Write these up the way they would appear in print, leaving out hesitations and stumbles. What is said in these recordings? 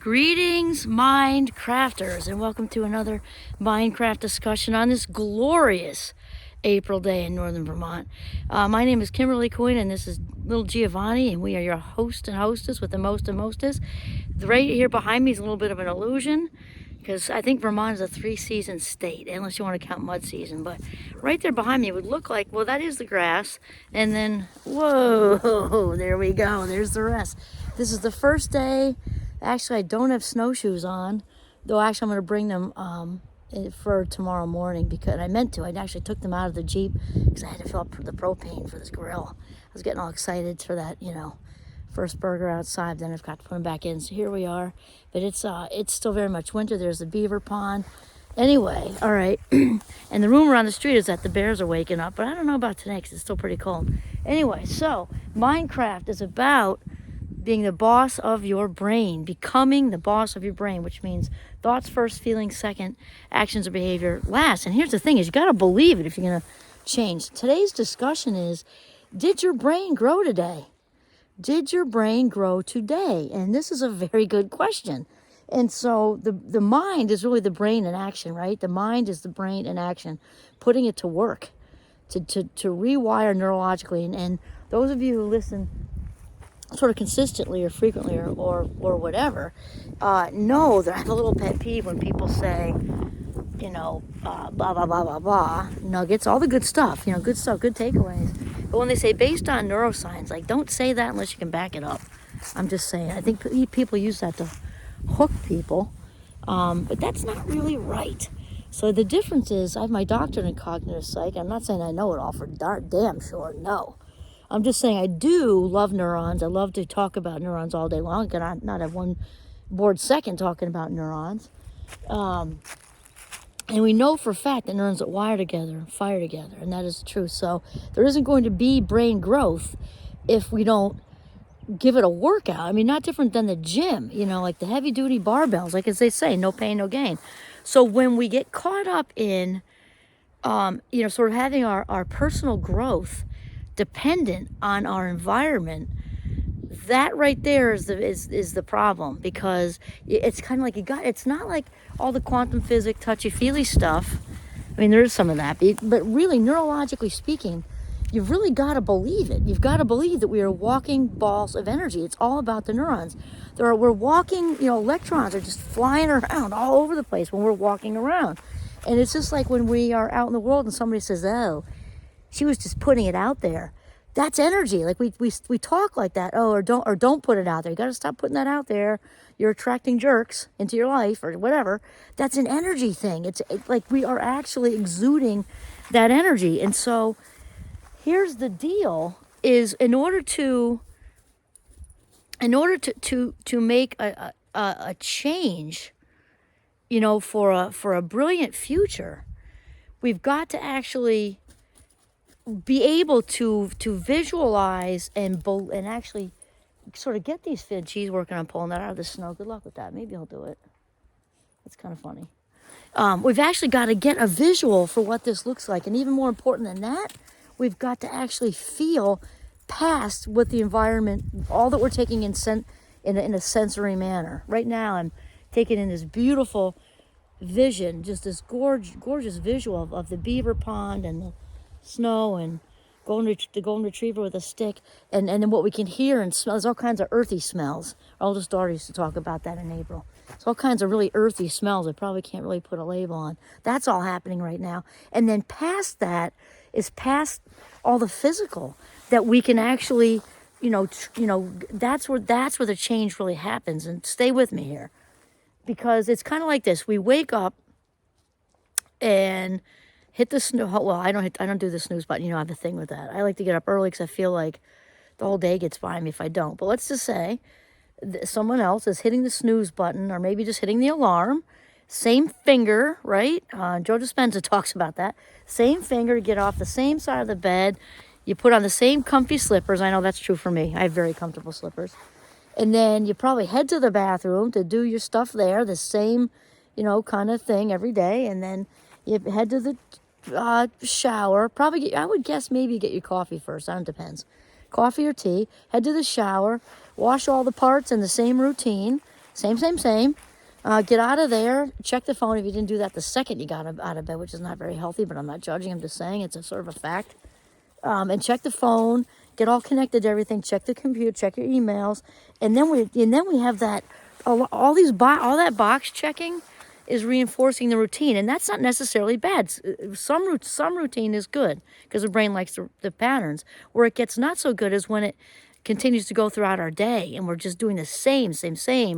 Greetings, Mindcrafters, and welcome to another Minecraft discussion on this glorious April day in northern Vermont. My name is Kimberly Coyne, and this is Little Giovanni, and we are your host and hostess with the most and mostest. Right here behind me is a little bit of an illusion, because I think Vermont is a 3-season state, unless you want to count mud season. But right there behind me would look like, well, that is the grass, and then, whoa, there we go, there's the rest. This is the first day. Actually, I don't have snowshoes on, though actually I'm going to bring them for tomorrow morning, because I meant to. I actually took them out of the Jeep because I had to fill up the propane for this grill. I was getting all excited for that, first burger outside, then I've got to put them back in. So here we are, but it's still very much winter. There's the beaver pond. Anyway, all right, and the rumor on the street is that the bears are waking up, but I don't know about today because it's still pretty cold. Anyway, so Minecraft is about being the boss of your brain, becoming the boss of your brain, which means thoughts first, feelings second, actions or behavior last. And here's the thing is, you got to believe it if you're going to change. Today's discussion is, did your brain grow today? Did your brain grow today? And this is a very good question. And so the mind is really the brain in action, right? The mind is the brain in action, putting it to work, to rewire neurologically. And those of you who listen sort of consistently or frequently or whatever, know that I have a little pet peeve when people say, blah, blah, blah, blah, blah, nuggets, all the good stuff, good stuff, good takeaways. But when they say based on neuroscience, like, don't say that unless you can back it up. I'm just saying, I think people use that to hook people, but that's not really right. So the difference is, I have my doctorate in cognitive psych. I'm not saying I know it all for damn sure, no. I'm just saying I do love neurons. I love to talk about neurons all day long. I could not have one bored second talking about neurons. And we know for a fact that neurons that wire together, fire together, and that is true. So there isn't going to be brain growth if we don't give it a workout. I mean, not different than the gym, like the heavy-duty barbells, like as they say, no pain, no gain. So when we get caught up in, sort of having our personal growth dependent on our environment, that right there is the problem, because it's kind of like it's not like all the quantum physics touchy-feely stuff. I mean, there is some of that, but really, neurologically speaking, you've really got to believe it. You've got to believe that we are walking balls of energy. It's all about the neurons. We're walking, electrons are just flying around all over the place when we're walking around. And it's just like when we are out in the world and somebody says, oh, she was just putting it out there. That's energy. Like we talk like that. Oh, or don't put it out there. You got to stop putting that out there. You're attracting jerks into your life or whatever. That's an energy thing. It's like we are actually exuding that energy. And so here's the deal: is in order to make a change, for a brilliant future, we've got to actually be able to visualize and actually sort of get these fin. She's working on pulling that out of the snow. Good luck with that. Maybe I'll do it. It's kind of funny. We've actually got to get a visual for what this looks like. And even more important than that, we've got to actually feel past what the environment, all that we're taking in a sensory manner. Right now, I'm taking in this beautiful vision, just this gorgeous visual of the beaver pond and the snow and the golden retriever with a stick, and then what we can hear and smell. There's all kinds of earthy smells. Our oldest daughter used to talk about that in April. It's all kinds of really earthy smells I probably can't really put a label on. That's all happening right now. And then past that is past all the physical that we can actually, that's where the change really happens. And stay with me here, because it's kind of like this. We wake up and hit the snooze. Well, I don't do the snooze button. I have a thing with that. I like to get up early because I feel like the whole day gets by me if I don't. But let's just say someone else is hitting the snooze button, or maybe just hitting the alarm. Same finger, right? Joe Dispenza talks about that. Same finger to get off the same side of the bed. You put on the same comfy slippers. I know that's true for me. I have very comfortable slippers. And then you probably head to the bathroom to do your stuff there, the same, kind of thing every day. And then you head to the shower. Probably, I would guess maybe get your coffee first. That depends. Coffee or tea. Head to the shower. Wash all the parts in the same routine. Same. Get out of there. Check the phone if you didn't do that the second you got out of bed, which is not very healthy, but I'm not judging. I'm just saying it's a sort of a fact. And check the phone. Get all connected to everything. Check the computer. Check your emails. And then we have that all that box checking is reinforcing the routine, and that's not necessarily bad. Some routine is good because the brain likes the patterns. Where it gets not so good is when it continues to go throughout our day and we're just doing the same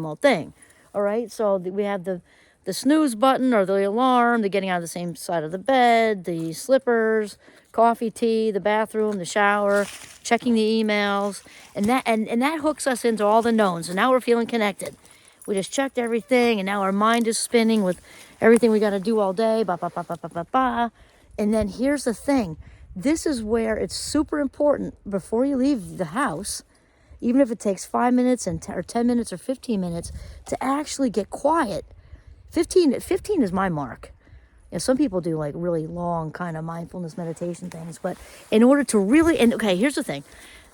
old thing. All right, so we have the snooze button or the alarm, the getting out of the same side of the bed, the slippers, coffee, tea, the bathroom, the shower, checking the emails, and that hooks us into all the knowns. And now we're feeling connected. We just checked everything, and now our mind is spinning with everything we got to do all day. And then here's the thing. This is where it's super important before you leave the house, even if it takes 5 minutes or 10 minutes or 15 minutes, to actually get quiet. 15 is my mark. You know, some people do like really long kind of mindfulness meditation things, but in order to really, here's the thing.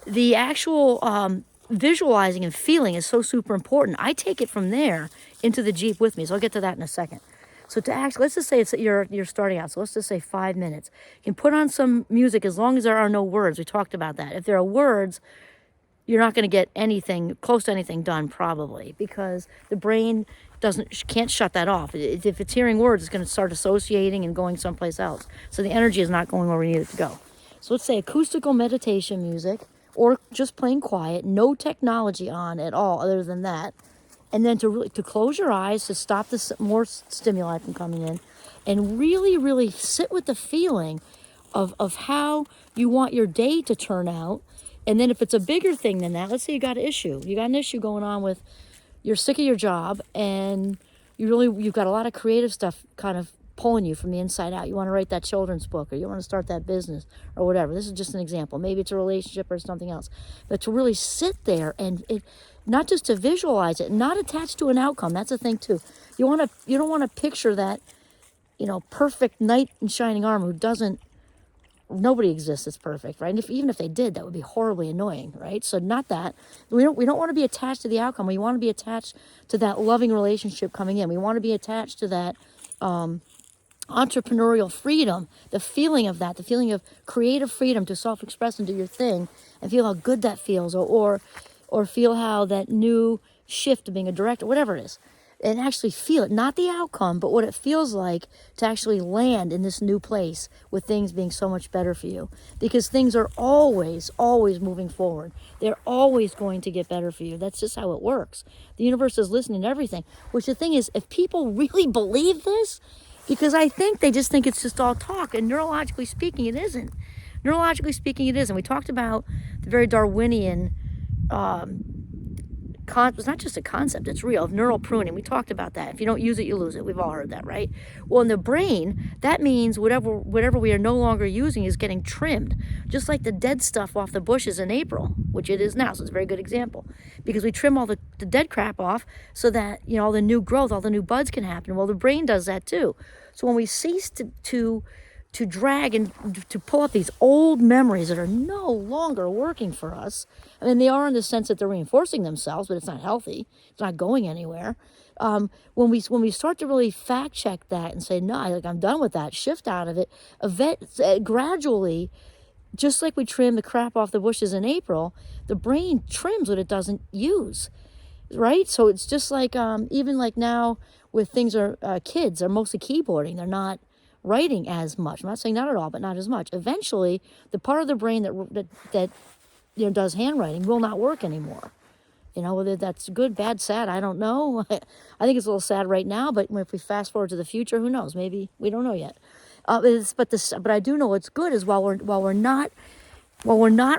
The actual visualizing and feeling is so super important. I take it from there into the Jeep with me, so I'll get to that in a second. So let's just say you're starting out, so let's just say 5 minutes. You can put on some music as long as there are no words. We talked about that. If there are words, you're not going to get anything, close to anything done probably, because the brain can't shut that off. If it's hearing words, it's going to start associating and going someplace else. So the energy is not going where we need it to go. So let's say acoustical meditation music, or just plain quiet, no technology on at all other than that. And then to close your eyes, to stop the more stimuli from coming in, and really, really sit with the feeling of how you want your day to turn out. And then if it's a bigger thing than that, let's say you got an issue going on with, you're sick of your job, and you've got a lot of creative stuff kind of pulling you from the inside out. You want to write that children's book, or you want to start that business, or whatever. This is just an example. Maybe it's a relationship or something else. But to really sit there and not just to visualize it, not attached to an outcome. That's the thing too. You don't want to picture that, perfect knight in shining armor who doesn't. Nobody exists that's perfect, right? And even if they did, that would be horribly annoying, right? So not that. We don't want to be attached to the outcome. We want to be attached to that loving relationship coming in. We want to be attached to that entrepreneurial freedom, the feeling of that, the feeling of creative freedom to self-express and do your thing, and feel how good that feels, or feel how that new shift of being a director, whatever it is, and actually feel it, not the outcome, but what it feels like to actually land in this new place with things being so much better for you. Because things are always moving forward. They're always going to get better for you. That's just how it works. The universe is listening to everything. Which the thing is, if people really believe this, because I think they just think it's just all talk, and neurologically speaking, it isn't. Neurologically speaking, it isn't. We talked about the very Darwinian it's not just a concept, it's real, of neural pruning. We talked about that. If you don't use it, you lose it. We've all heard that, right? Well, in the brain, that means whatever we are no longer using is getting trimmed. Just like the dead stuff off the bushes in April, which it is now. So it's a very good example. Because we trim all the dead crap off so that, all the new growth, all the new buds can happen. Well, the brain does that too. So when we cease to drag and to pull up these old memories that are no longer working for us. I mean, they are in the sense that they're reinforcing themselves, but it's not healthy. It's not going anywhere. When we start to really fact check that and say, no, I'm done with that, shift out of it, gradually, just like we trim the crap off the bushes in April, the brain trims what it doesn't use, right? So it's just like, even like now with things kids are mostly keyboarding. They're not writing as much. I'm not saying not at all, but not as much. Eventually, the part of the brain that does handwriting will not work anymore. Whether that's good, bad, sad, I don't know. I think it's a little sad right now, but if we fast forward to the future, who knows? Maybe we don't know yet. But I do know what's good is while we're not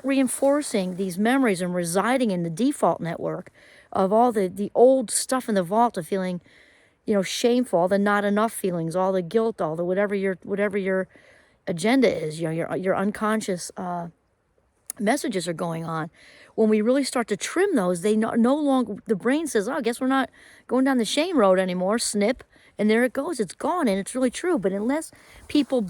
reinforcing these memories and residing in the default network of all the old stuff in the vault of feeling, shameful, all the not enough feelings, all the guilt, all the whatever your agenda is, your unconscious messages are going on. When we really start to trim those, they no longer, the brain says, oh, I guess we're not going down the shame road anymore, snip, and there it goes, it's gone, and it's really true. But unless people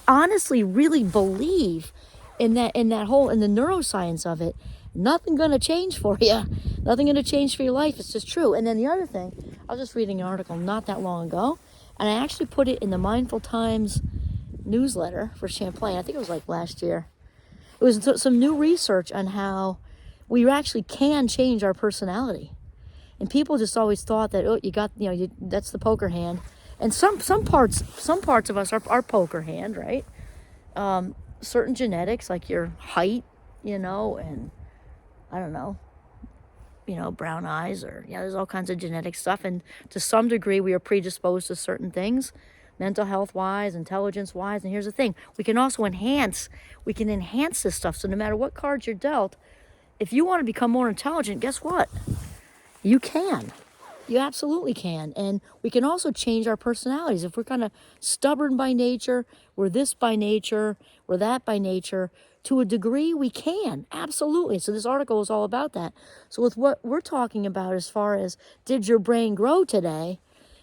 honestly really believe in the neuroscience of it, nothing going to change for you. Nothing going to change for your life. It's just true. And then the other thing, I was just reading an article not that long ago, and I actually put it in the Mindful Times newsletter for Champlain. I think it was like last year. It was some new research on how we actually can change our personality. And people just always thought that, oh, you got, that's the poker hand. And some parts of us are poker hand, right? Certain genetics, like your height, and I don't know, brown eyes, or there's all kinds of genetic stuff. And to some degree, we are predisposed to certain things, mental health wise, intelligence wise. And here's the thing, we can also enhance this stuff. So no matter what cards you're dealt, if you want to become more intelligent, guess what? You can. You absolutely can. And we can also change our personalities. If we're kind of stubborn by nature, we're this by nature, we're that by nature, to a degree we can. Absolutely. So this article is all about that. So with what we're talking about as far as did your brain grow today,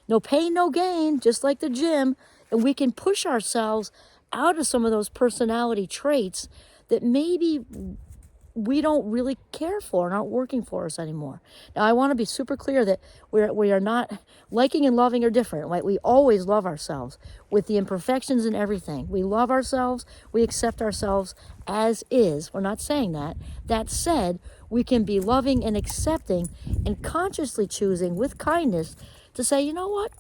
no pain, no gain, just like the gym. And we can push ourselves out of some of those personality traits that maybe we don't really care for and aren't working for us anymore. Now, I want to be super clear that we are not, liking and loving are different, right? We always love ourselves with the imperfections and everything. We love ourselves. We accept ourselves as is. We're not saying that. That said, we can be loving and accepting and consciously choosing with kindness to say, you know what?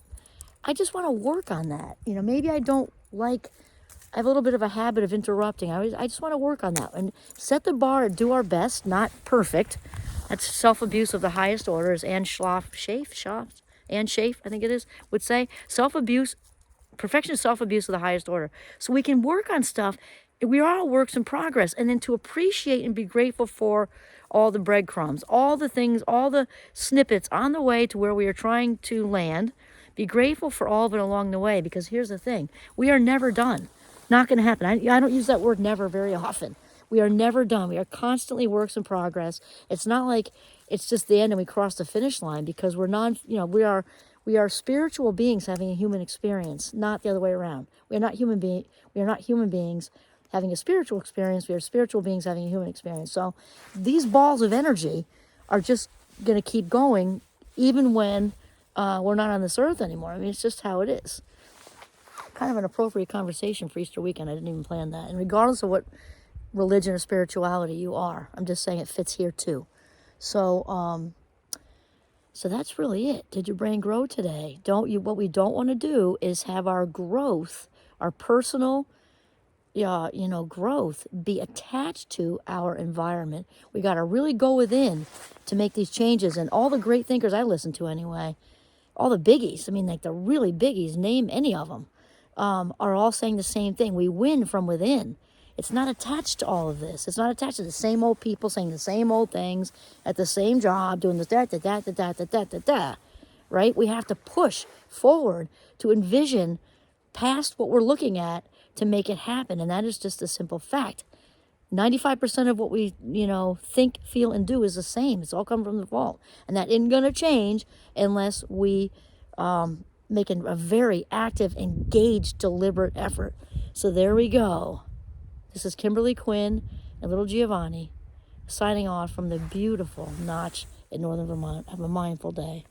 I just want to work on that. Maybe I have a little bit of a habit of interrupting. I just want to work on that and set the bar and do our best, not perfect. That's self-abuse of the highest order, as Anne Schaaf, I think it is, would say. Self-abuse, perfection is self-abuse of the highest order. So we can work on stuff. We are all works in progress. And then to appreciate and be grateful for all the breadcrumbs, all the things, all the snippets on the way to where we are trying to land. Be grateful for all of it along the way, because here's the thing. We are never done. Not going to happen. I don't use that word never very often. We are never done. We are constantly works in progress. It's not like it's just the end and we cross the finish line, because we are spiritual beings having a human experience, not the other way around. We are not human beings having a spiritual experience. We are spiritual beings having a human experience. So these balls of energy are just going to keep going even when we're not on this earth anymore. I mean, it's just how it is. Kind of an appropriate conversation for Easter weekend. I didn't even plan that. And regardless of what religion or spirituality you are, I'm just saying it fits here too. So, so that's really it. Did your brain grow today? What we don't want to do is have our growth, our personal, growth be attached to our environment. We got to really go within to make these changes. And all the great thinkers I listen to anyway, all the biggies, like the really biggies, name any of them, are all saying the same thing. We win from within. It's not attached to all of this. It's not attached to the same old people saying the same old things at the same job, doing the right? We have to push forward to envision past what we're looking at to make it happen. And that is just a simple fact. 95% of what we, think, feel, and do is the same. It's all come from the vault. And that isn't going to change unless we making a very active, engaged, deliberate effort. So there we go. This is Kimberly Quinn and little Giovanni signing off from the beautiful Notch in northern Vermont. Have a mindful day.